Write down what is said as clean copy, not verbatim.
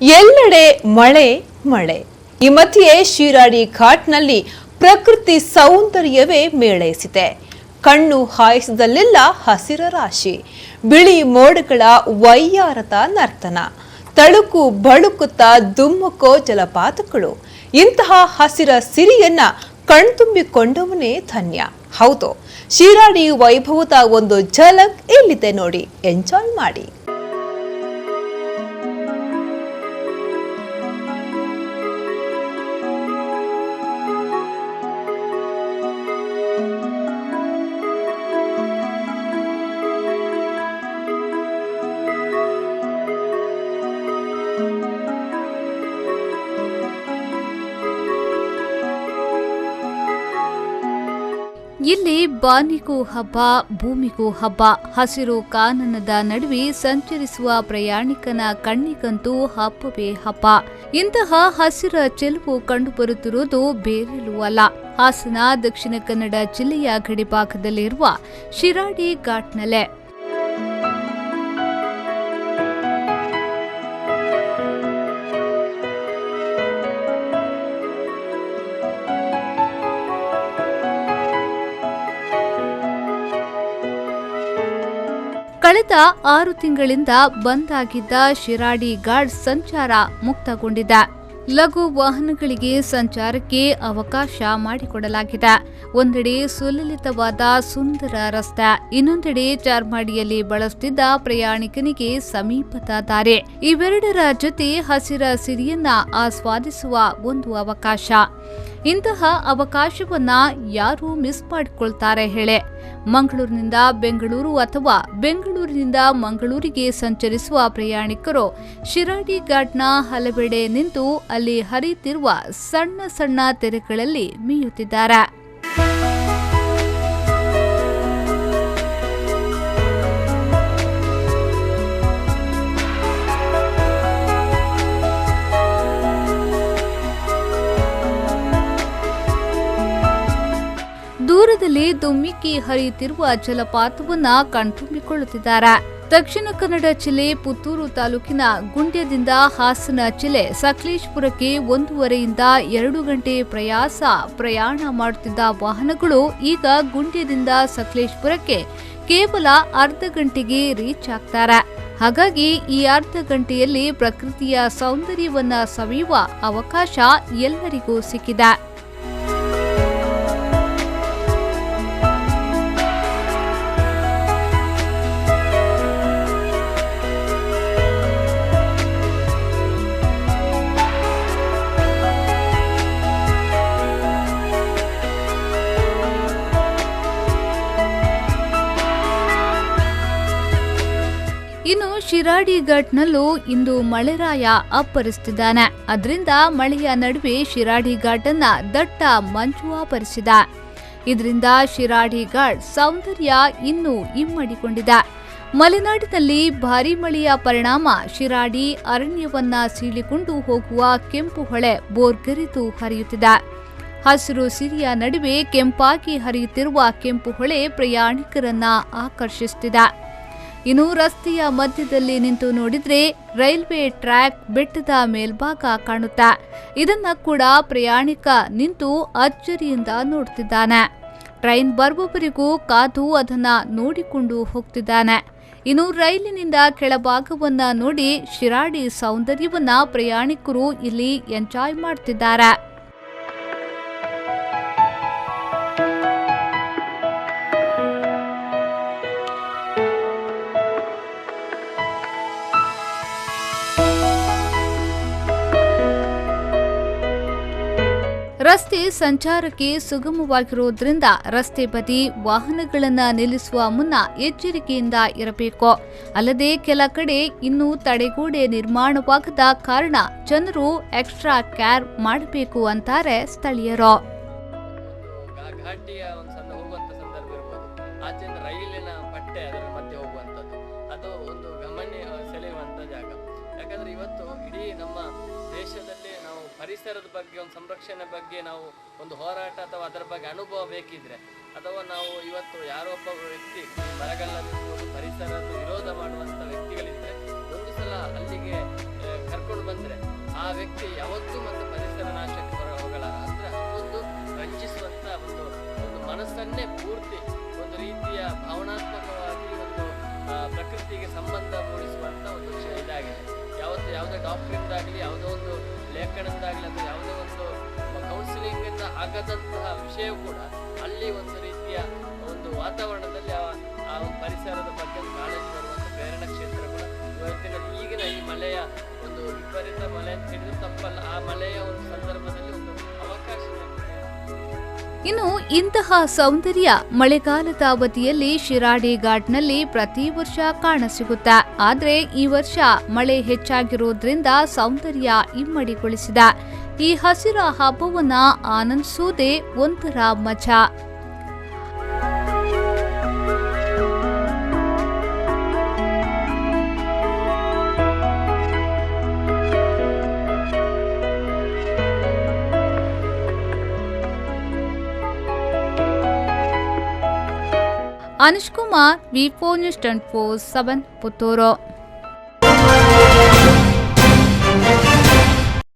ಎಲ್ಲೆಡೆ ಮಳೆ ಮಳೆ. ಈ ಮಧ್ಯೆ ಶಿರಾಡಿ ಘಾಟ್ನಲ್ಲಿ ಪ್ರಕೃತಿ ಸೌಂದರ್ಯವೇ ಮೇಳೈಸಿದೆ. ಕಣ್ಣು ಹಾಯಿಸಿದಲ್ಲೆಲ್ಲ ಹಸಿರ ರಾಶಿ, ಬಿಳಿ ಮೋಡಗಳ ವೈಯಾರದ ನರ್ತನ, ತಳುಕು ಬಳುಕುತ್ತಾ ದುಮ್ಮುಕೋ ಜಲಪಾತಗಳು. ಇಂತಹ ಹಸಿರ ಸಿರಿಯನ್ನ ಕಣ್ತುಂಬಿಕೊಂಡವನೇ ಧನ್ಯ. ಹೌದು, ಶಿರಾಡಿ ವೈಭವದ ಒಂದು ಝಲಕ್ ಇಲ್ಲಿದೆ ನೋಡಿ, ಎಂಜಾಯ್ ಮಾಡಿ. ಇಲ್ಲಿ ಬಾನಿಗೂ ಹಬ್ಬ, ಭೂಮಿಗೂ ಹಬ್ಬ. ಹಸಿರು ಕಾನನದ ನಡುವೆ ಸಂಚರಿಸುವ ಪ್ರಯಾಣಿಕನ ಕಣ್ಣಿಗಂತೂ ಹಬ್ಬವೇ ಹಬ್ಬ. ಇಂತಹ ಹಸಿರ ಚೆಲುವು ಕಂಡುಬರುತ್ತಿರುವುದು ಬೇರೆಲ್ಲೂ ಅಲ್ಲ, ಹಾಸನ ದಕ್ಷಿಣ ಕನ್ನಡ ಜಿಲ್ಲೆಯ ಗಡಿಭಾಗದಲ್ಲಿರುವ ಶಿರಾಡಿ ಘಾಟ್ನಲ್ಲೇ. ಕಳೆದ 6 ತಿಂಗಳಿಂದ ಬಂದ್ ಆಗಿದ್ದ ಶಿರಾಡಿ ಘಾಟ್ ಸಂಚಾರ ಮುಕ್ತಗೊಂಡಿದೆ. ಲಘು ವಾಹನಗಳಿಗೆ ಸಂಚಾರಕ್ಕೆ ಅವಕಾಶ ಮಾಡಿಕೊಡಲಾಗಿದೆ. ಒಂದೆಡೆ ಸುಲಲಿತವಾದ ಸುಂದರ ರಸ್ತೆ, ಇನ್ನೊಂದೆಡೆ ಚಾರ್ಮಾಡಿಯಲ್ಲಿ ಬಳಸುತ್ತಿದ್ದ ಪ್ರಯಾಣಿಕನಿಗೆ ಸಮೀಪದ ದಾರಿ. ಇವೆರಡರ ಜೊತೆ ಹಸಿರ ಸಿರಿಯನ್ನ ಆಸ್ವಾದಿಸುವ ಒಂದು ಅವಕಾಶ. ಇಂತಹ ಅವಕಾಶವನ್ನ ಯಾರು ಮಿಸ್ ಮಾಡಿಕೊಳ್ತಾರೆ ಹೇಳೆ? ಮಂಗಳೂರಿನಿಂದ ಬೆಂಗಳೂರು ಅಥವಾ ಬೆಂಗಳೂರಿನಿಂದ ಮಂಗಳೂರಿಗೆ ಸಂಚರಿಸುವ ಪ್ರಯಾಣಿಕರು ಶಿರಾಡಿ ಘಾಟ್ನ ಹಲವೆಡೆ ನಿಂತು ಅಲ್ಲಿ ಹರಿಯುತ್ತಿರುವ ಸಣ್ಣ ಸಣ್ಣ ತೆರೆಗಳಲ್ಲಿ ಮೀಯುತ್ತಿದ್ದಾರೆ. ದೂರದಲ್ಲಿ ದುಮ್ಮಿಕ್ಕಿ ಹರಿಯುತ್ತಿರುವ ಜಲಪಾತವನ್ನ ಕಣ್ತುಂಬಿಕೊಳ್ಳುತ್ತಿದ್ದಾರೆ. ದಕ್ಷಿಣ ಕನ್ನಡ ಜಿಲ್ಲೆ ಪುತ್ತೂರು ತಾಲೂಕಿನ ಗುಂಡ್ಯದಿಂದ ಹಾಸನ ಜಿಲ್ಲೆ ಸಕಲೇಶಪುರಕ್ಕೆ 1.5ರಿಂದ 2 ಗಂಟೆ ಪ್ರಯಾಣ ಮಾಡುತ್ತಿದ್ದ ವಾಹನಗಳು ಈಗ ಗುಂಡ್ಯದಿಂದ ಸಕಲೇಶಪುರಕ್ಕೆ ಕೇವಲ ಅರ್ಧ ಗಂಟೆಗೆ ರೀಚ್ ಆಗ್ತಾರೆ. ಹಾಗಾಗಿ ಈ ಅರ್ಧ ಗಂಟೆಯಲ್ಲಿ ಪ್ರಕೃತಿಯ ಸೌಂದರ್ಯವನ್ನ ಸವಿಯುವ ಅವಕಾಶ ಎಲ್ಲರಿಗೂ ಸಿಕ್ಕಿದೆ. ಇನ್ನು ಶಿರಾಡಿ ಘಾಟ್ನಲ್ಲೂ ಇಂದು ಮಳೆರಾಯ ಅಪ್ಪರಿಸುತ್ತಿದ್ದಾನೆ. ಅದರಿಂದ ಮಳೆಯ ನಡುವೆ ಶಿರಾಡಿ ಘಾಟನ್ನ ದಟ್ಟ ಮಂಜು ಆವರಿಸಿದೆ. ಇದರಿಂದ ಶಿರಾಡಿ ಘಾಟ್ ಸೌಂದರ್ಯ ಇನ್ನೂ ಇಮ್ಮಡಿಕೊಂಡಿದೆ. ಮಲೆನಾಡಿನಲ್ಲಿ ಭಾರೀ ಮಳೆಯ ಪರಿಣಾಮ ಶಿರಾಡಿ ಅರಣ್ಯವನ್ನ ಸೀಳಿಕೊಂಡು ಹೋಗುವ ಕೆಂಪು ಹೊಳೆ ಬೋರ್ಗರೆದು ಹರಿಯುತ್ತಿದೆ. ಹಸಿರು ಸಿರಿಯ ನಡುವೆ ಕೆಂಪಾಗಿ ಹರಿಯುತ್ತಿರುವ ಕೆಂಪು ಹೊಳೆ ಪ್ರಯಾಣಿಕರನ್ನ ಆಕರ್ಷಿಸುತ್ತಿದೆ. ಇನ್ನು ರಸ್ತೆಯ ಮಧ್ಯದಲ್ಲಿ ನಿಂತು ನೋಡಿದ್ರೆ ರೈಲ್ವೆ ಟ್ರ್ಯಾಕ್ ಬೆಟ್ಟದ ಮೇಲ್ಭಾಗ ಕಾಣುತ್ತೆ. ಇದನ್ನ ಕೂಡ ಪ್ರಯಾಣಿಕ ನಿಂತು ಅಚ್ಚರಿಯಿಂದ ನೋಡ್ತಿದ್ದಾನೆ. ಟ್ರೈನ್ ಬರುವವರೆಗೂ ಕಾದು ಅದನ್ನ ನೋಡಿಕೊಂಡು ಹೋಗ್ತಿದ್ದಾನೆ. ಇನ್ನು ರೈಲಿನಿಂದ ಕೆಳಭಾಗವನ್ನ ನೋಡಿ ಶಿರಾಡಿ ಸೌಂದರ್ಯವನ್ನ ಪ್ರಯಾಣಿಕರು ಇಲ್ಲಿ ಎಂಜಾಯ್ ಮಾಡ್ತಿದ್ದಾರೆ. ರಸ್ತೆ ಸಂಚಾರಕ್ಕೆ ಸುಗಮವಾಗಿರುವುದರಿಂದ ರಸ್ತೆ ಬದಿ ವಾಹನಗಳನ್ನು ನಿಲ್ಲಿಸುವ ಮುನ್ನ ಎಚ್ಚರಿಕೆಯಿಂದ ಇರಬೇಕು. ಅಲ್ಲದೆ ಕೆಲ ಕಡೆ ಇನ್ನೂ ತಡೆಗೋಡೆ ನಿರ್ಮಾಣವಾಗದ ಕಾರಣ ಜನರು ಎಕ್ಸ್ಟ್ರಾ ಕೇರ್ ಮಾಡಬೇಕು ಅಂತಾರೆ ಸ್ಥಳೀಯರು. ರೈಲಿನ ಪಟ್ಟೆ ಅದರ ಮಧ್ಯೆ ಹೋಗುವಂಥದ್ದು ಅದು ಒಂದು ಗಮನ ಸೆಳೆಯುವಂಥ ಜಾಗ. ಯಾಕಂದ್ರೆ ಇವತ್ತು ಇಡೀ ನಮ್ಮ ದೇಶದಲ್ಲಿ ನಾವು ಪರಿಸರದ ಬಗ್ಗೆ ಒಂದು ಸಂರಕ್ಷಣೆ ಬಗ್ಗೆ ನಾವು ಒಂದು ಹೋರಾಟ ಅಥವಾ ಅದರ ಬಗ್ಗೆ ಅನುಭವ ಬೇಕಿದ್ರೆ ಅಥವಾ ನಾವು ಇವತ್ತು ಯಾರೋ ಒಬ್ಬ ವ್ಯಕ್ತಿ ಬರಗಾಲದಲ್ಲಿ ಪರಿಸರದ ವಿರೋಧ ಮಾಡುವಂಥ ವ್ಯಕ್ತಿಗಳಿದ್ರೆ ಒಂದು ಸಲ ಅಲ್ಲಿಗೆ ಕರ್ಕೊಂಡು ಬಂದರೆ ಆ ವ್ಯಕ್ತಿ ಯಾವತ್ತೂ ಮತ್ತು ಪರಿಸರ ನಾಶಕ್ಕೆ ಹೋಗಲಾರ. ಅಂದ್ರೆ ಅಷ್ಟೊಂದು ರಂಜಿಸುವಂತ ಒಂದು ಮನಸ್ಸನ್ನೇ ಪೂರ್ತಿ ಒಂದು ರೀತಿಯ ಭಾವನಾತ್ಮಕವಾಗಿ ಒಂದು ಪ್ರಕೃತಿಗೆ ಸಂಬಂಧ ಮೂಡಿಸುವಂತ ಒಂದು ವಿಷಯ ಇದಾಗಿದೆ. ಯಾವುದೇ ಡಾಕ್ಟರಿಂದಾಗಲಿ, ಯಾವುದೋ ಒಂದು ಲೇಖನದಾಗಲಿ, ಅಥವಾ ಯಾವುದೋ ಒಂದು ಕೌನ್ಸಿಲಿಂಗ್ ಇಂದ ಆಗದಂತಹ ವಿಷಯ ಕೂಡ ಅಲ್ಲಿ ಒಂದು ರೀತಿಯ ಒಂದು ವಾತಾವರಣದಲ್ಲಿ ಆ ಒಂದು ಪರಿಸರದ ಬಗ್ಗೆ ಕಾಳಜಿ ಬರುವಂತ ಪ್ರೇರಣಾ ಕ್ಷೇತ್ರ ಕೂಡ ಇವತ್ತಿನ ಈಗಿನ ಈ ಮಳೆಯ ಒಂದು ವಿಪರೀತ ಮಳೆ ಅಂತ ಹೇಳಿದ್ರೆ ತಪ್ಪಲ್ಲ. ಆ ಮಳೆಯ ಒಂದು ಸಂದರ್ಭದಲ್ಲಿ ಒಂದು ಅವಕಾಶ. ಇನ್ನು ಇಂತಹ ಸೌಂದರ್ಯ ಮಳೆಗಾಲದ ಅವಧಿಯಲ್ಲಿ ಶಿರಾಡಿ ಘಾಟ್ನಲ್ಲಿ ಪ್ರತಿ ವರ್ಷ ಕಾಣಸಿಗುತ್ತೆ. ಆದ್ರೆ ಈ ವರ್ಷ ಮಳೆ ಹೆಚ್ಚಾಗಿರೋದ್ರಿಂದ ಸೌಂದರ್ಯ ಇಮ್ಮಡಿಗೊಳಿಸಿದೆ. ಈ ಹಸಿರ ಹಬ್ಬವನ್ನ ಆನಂದಿಸುವುದೇ ಒಂಥರ ಮಜಾ. ಅನುಷ್ ಕುಮಾರ್, ವಿ4 ನ್ಯೂಸ್ 24/7 ಪುತ್ತೂರು.